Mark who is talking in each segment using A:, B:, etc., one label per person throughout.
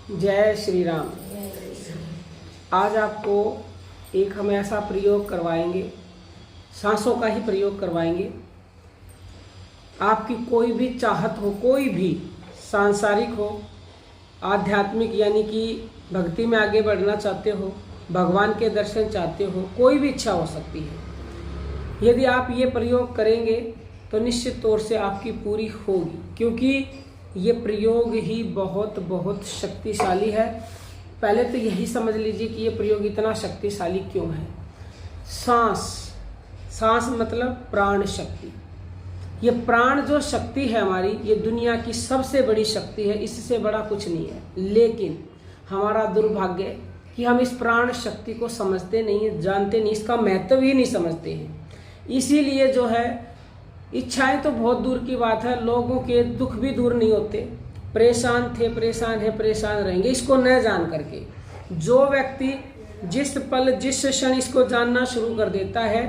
A: जय श्री राम। आज आपको एक हम ऐसा प्रयोग करवाएंगे, सांसों का ही प्रयोग करवाएंगे। आपकी कोई भी चाहत हो, कोई भी सांसारिक हो, आध्यात्मिक यानी कि भक्ति में आगे बढ़ना चाहते हो, भगवान के दर्शन चाहते हो, कोई भी इच्छा हो सकती है। यदि आप ये प्रयोग करेंगे तो निश्चित तौर से आपकी पूरी होगी, क्योंकि ये प्रयोग ही बहुत बहुत शक्तिशाली है। पहले तो यही समझ लीजिए कि ये प्रयोग इतना शक्तिशाली क्यों है। सांस मतलब प्राण शक्ति। ये प्राण जो शक्ति है हमारी, ये दुनिया की सबसे बड़ी शक्ति है, इससे बड़ा कुछ नहीं है। लेकिन हमारा दुर्भाग्य है कि हम इस प्राण शक्ति को समझते नहीं, जानते नहीं, इसका महत्व ही नहीं समझते हैं। इसीलिए जो है, इच्छाएं तो बहुत दूर की बात है, लोगों के दुख भी दूर नहीं होते। परेशान थे, परेशान है, परेशान रहेंगे, इसको न जान करके। जो व्यक्ति जिस पल जिस क्षण इसको जानना शुरू कर देता है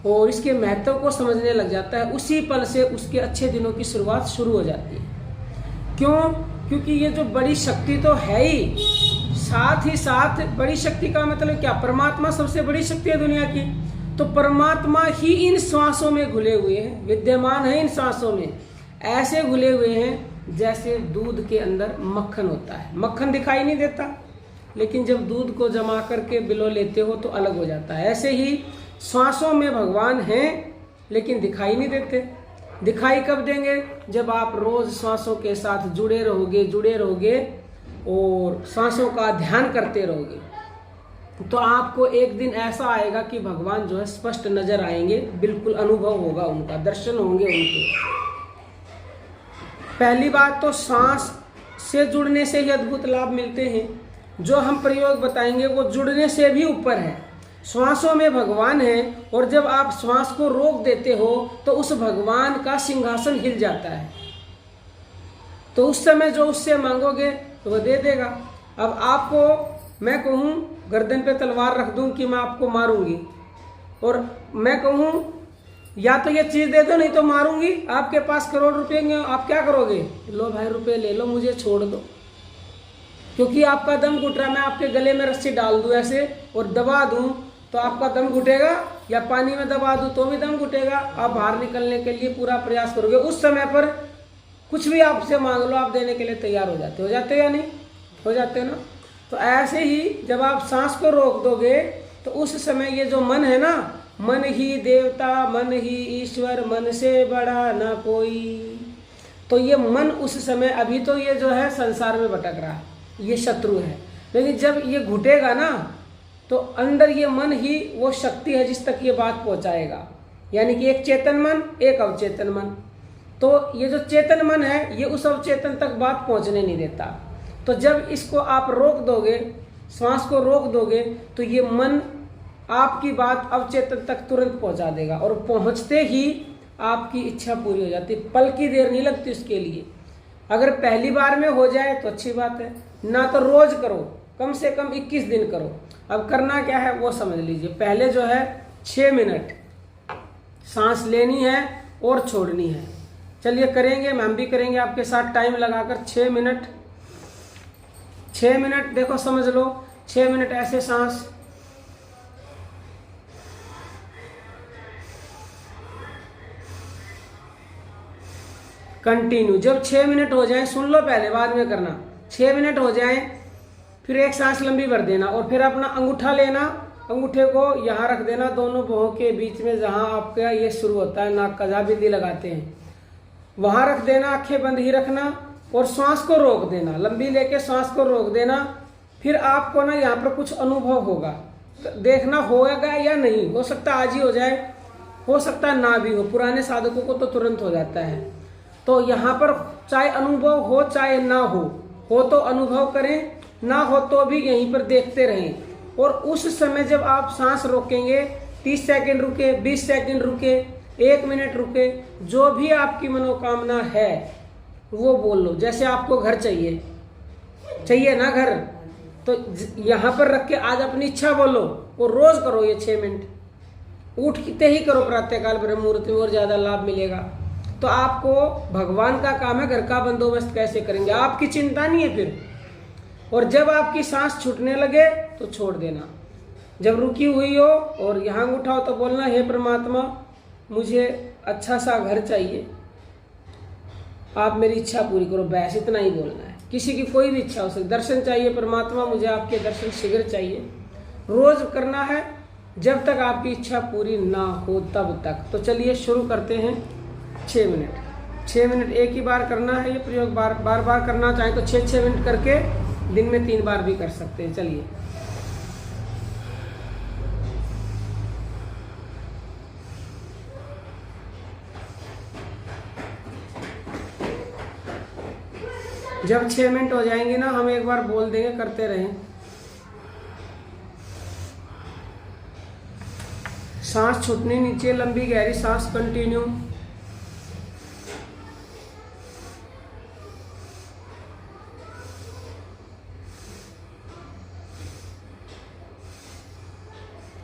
A: और इसके महत्व को समझने लग जाता है, उसी पल से उसके अच्छे दिनों की शुरुआत शुरू हो जाती है। क्यों? क्योंकि ये जो बड़ी शक्ति तो है ही, साथ ही साथ बड़ी शक्ति का मतलब क्या? परमात्मा सबसे बड़ी शक्ति है दुनिया की। तो परमात्मा ही इन श्वासों में घुले हुए हैं, विद्यमान है इन श्वासों में। ऐसे घुले हुए हैं जैसे दूध के अंदर मक्खन होता है। मक्खन दिखाई नहीं देता, लेकिन जब दूध को जमा करके बिलो लेते हो तो अलग हो जाता है। ऐसे ही श्वासों में भगवान हैं, लेकिन दिखाई नहीं देते। दिखाई कब देंगे? जब आप रोज श्वासों के साथ जुड़े रहोगे और श्वासों का ध्यान करते रहोगे, तो आपको एक दिन ऐसा आएगा कि भगवान जो है स्पष्ट नजर आएंगे, बिल्कुल अनुभव होगा उनका, दर्शन होंगे उनके। पहली बात तो सांस से जुड़ने से ही अद्भुत लाभ मिलते हैं। जो हम प्रयोग बताएंगे वो जुड़ने से भी ऊपर है। श्वासों में भगवान है, और जब आप श्वास को रोक देते हो तो उस भगवान का सिंहासन हिल जाता है। तो उस समय जो उससे मांगोगे तो वह दे देगा। अब आपको मैं कहूँ गर्दन पे तलवार रख दूं कि मैं आपको मारूंगी, और मैं कहूँ या तो ये चीज दे दो नहीं तो मारूंगी, आपके पास करोड़ रुपए हैं, आप क्या करोगे? लो भाई रुपए ले लो, मुझे छोड़ दो, क्योंकि आपका दम घुट रहा। मैं आपके गले में रस्सी डाल दूं ऐसे और दबा दूं तो आपका दम घुटेगा, या पानी में दबा दूं तो भी दम घुटेगा। आप बाहर निकलने के लिए पूरा प्रयास करोगे। उस समय पर कुछ भी आपसे मांग लो, आप देने के लिए तैयार हो जाते या नहीं हो जाते ना? तो ऐसे ही जब आप सांस को रोक दोगे तो उस समय ये जो मन है ना, मन ही देवता, मन ही ईश्वर, मन से बड़ा ना कोई। तो ये मन उस समय, अभी तो ये जो है संसार में भटक रहा है, ये शत्रु है, लेकिन जब ये घुटेगा ना तो अंदर ये मन ही वो शक्ति है जिस तक ये बात पहुंचाएगा। यानी कि एक चेतन मन, एक अवचेतन मन। तो ये जो चेतन मन है ये उस अवचेतन तक बात पहुंचने नहीं देता। तो जब इसको आप रोक दोगे, श्वास को रोक दोगे, तो ये मन आपकी बात अवचेतन तक तुरंत पहुंचा देगा, और पहुंचते ही आपकी इच्छा पूरी हो जाती। पल की देर नहीं लगती उसके लिए। अगर पहली बार में हो जाए तो अच्छी बात है, ना तो रोज करो, कम से कम 21 दिन करो। अब करना क्या है वो समझ लीजिए। पहले जो है 6 मिनट सांस लेनी है और छोड़नी है। चलिए करेंगे, हम भी करेंगे आपके साथ, टाइम लगाकर 6 मिनट। 6 मिनट देखो, समझ लो, 6 मिनट ऐसे सांस, कंटिन्यू। जब 6 मिनट हो जाए, सुन लो पहले, बाद में करना। 6 मिनट हो जाए, फिर एक सांस लंबी भर देना, और फिर अपना अंगूठा लेना, अंगूठे को यहाँ रख देना दोनों भौं के बीच में, जहाँ आपका ये शुरू होता है, नाक का जहाँ बिंदी लगाते हैं वहां रख देना। आंखें बंद ही रखना और श्वास को रोक देना, लंबी लेके श्वास को रोक देना। फिर आपको ना यहाँ पर कुछ अनुभव होगा, देखना होगा या नहीं। हो सकता आज ही हो जाए, हो सकता ना भी हो। पुराने साधकों को तो तुरंत हो जाता है। तो यहाँ पर चाहे अनुभव हो चाहे ना हो तो अनुभव करें, ना हो तो भी यहीं पर देखते रहें। और उस समय जब आप सांस रोकेंगे, 30 सेकंड रुके, 20 सेकंड रुके, 1 मिनट रुके, जो भी आपकी मनोकामना है वो बोल लो। जैसे आपको घर चाहिए ना घर, तो यहाँ पर रख के आज अपनी इच्छा बोलो, और रोज करो ये 6 मिनट। उठते ही करो प्रातःकाल ब्रह्म मुहूर्त में, और ज्यादा लाभ मिलेगा। तो आपको भगवान का काम है, घर का बंदोबस्त कैसे करेंगे, आपकी चिंता नहीं है फिर। और जब आपकी सांस छूटने लगे तो छोड़ देना। जब रुकी हुई हो और यहाँ उठाओ तो बोलना, हे परमात्मा मुझे अच्छा सा घर चाहिए, आप मेरी इच्छा पूरी करो। बस इतना ही बोलना है। किसी की कोई भी इच्छा हो सकती, दर्शन चाहिए परमात्मा मुझे आपके दर्शन शीघ्र चाहिए, रोज करना है जब तक आपकी इच्छा पूरी ना हो तब तक। तो चलिए शुरू करते हैं। 6 मिनट 6 मिनट एक ही बार करना है ये प्रयोग। बार बार करना चाहें तो 6 मिनट करके दिन में 3 बार भी कर सकते हैं। चलिए जब 6 मिनट हो जाएंगे ना, हम एक बार बोल देंगे, करते रहें। सांस छूटनी नीचे, लंबी गहरी सांस कंटिन्यू।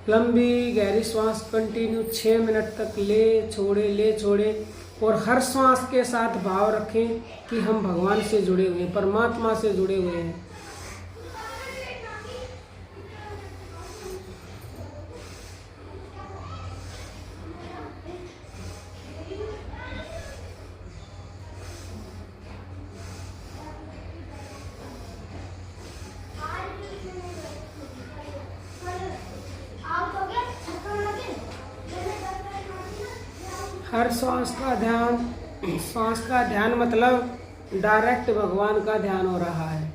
A: लंबी गहरी सांस कंटिन्यू 6 मिनट तक ले छोड़े और हर सांस के साथ भाव रखें कि हम भगवान से जुड़े हुए हैं, परमात्मा से जुड़े हुए हैं। हर सांस का ध्यान मतलब डायरेक्ट भगवान का ध्यान हो रहा है।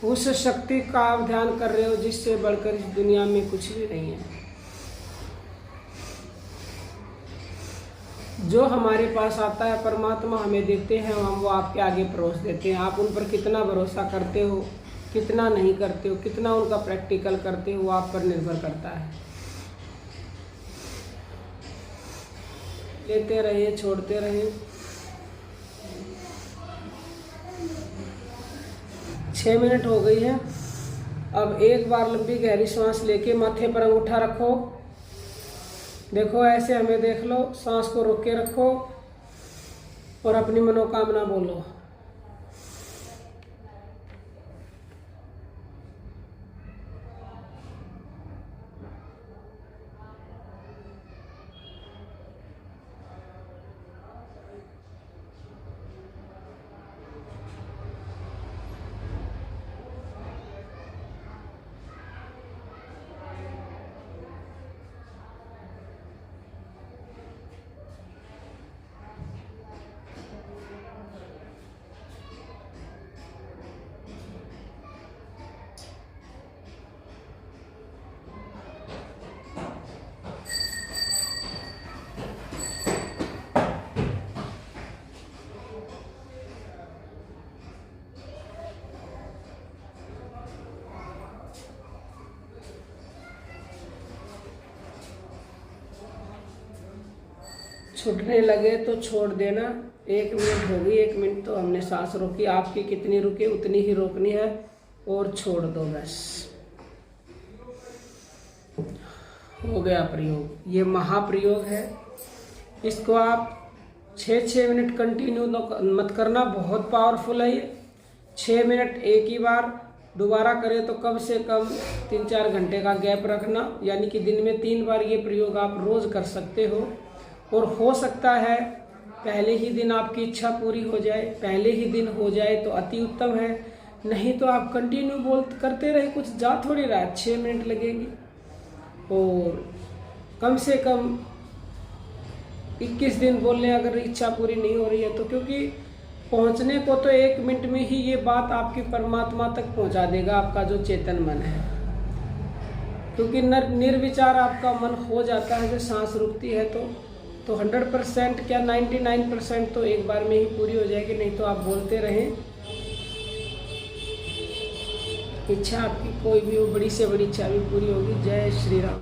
A: उस शक्ति का आप ध्यान कर रहे हो जिससे बढ़कर इस दुनिया में कुछ भी नहीं है। जो हमारे पास आता है परमात्मा हमें देते हैं, हम वो आपके आगे परोस देते हैं। आप उन पर कितना भरोसा करते हो, कितना नहीं करते हो, कितना उनका प्रैक्टिकल करते हो, वो आप पर निर्भर करता है। लेते रहिए, छोड़ते रहिए। 6 मिनट हो गई है। अब एक बार लंबी गहरी सांस लेके माथे पर अंगूठा रखो। देखो ऐसे हमें देख लो, सांस को रोक के रखो और अपनी मनोकामना बोलो। छूटने लगे तो छोड़ देना। 1 मिनट हो गई, 1 मिनट तो हमने सांस रोकी, आपकी कितनी रुके उतनी ही रोकनी है और छोड़ दो बस। हो गया प्रयोग। ये महाप्रयोग है। इसको आप 6 मिनट कंटिन्यू मत करना, बहुत पावरफुल है ये। 6 मिनट एक ही बार, दोबारा करें तो कम से कम 3-4 घंटे का गैप रखना, यानी कि दिन में 3 बार ये प्रयोग आप रोज कर सकते हो। और हो सकता है पहले ही दिन आपकी इच्छा पूरी हो जाए, पहले ही दिन हो जाए तो अति उत्तम है। नहीं तो आप कंटिन्यू करते रहे, कुछ जा थोड़ी रहा, 6 मिनट लगेगी। और कम से कम 21 दिन बोल लें अगर इच्छा पूरी नहीं हो रही है तो, क्योंकि पहुंचने को तो 1 मिनट में ही ये बात आपकी परमात्मा तक पहुंचा देगा आपका जो चेतन मन है। क्योंकि निर्विचार आपका मन हो जाता है जब सांस रुकती है तो 100% क्या 99% तो एक बार में ही पूरी हो जाएगी। नहीं तो आप बोलते रहें। इच्छा आपकी कोई भी हो, बड़ी से बड़ी इच्छा भी पूरी होगी। जय श्री राम।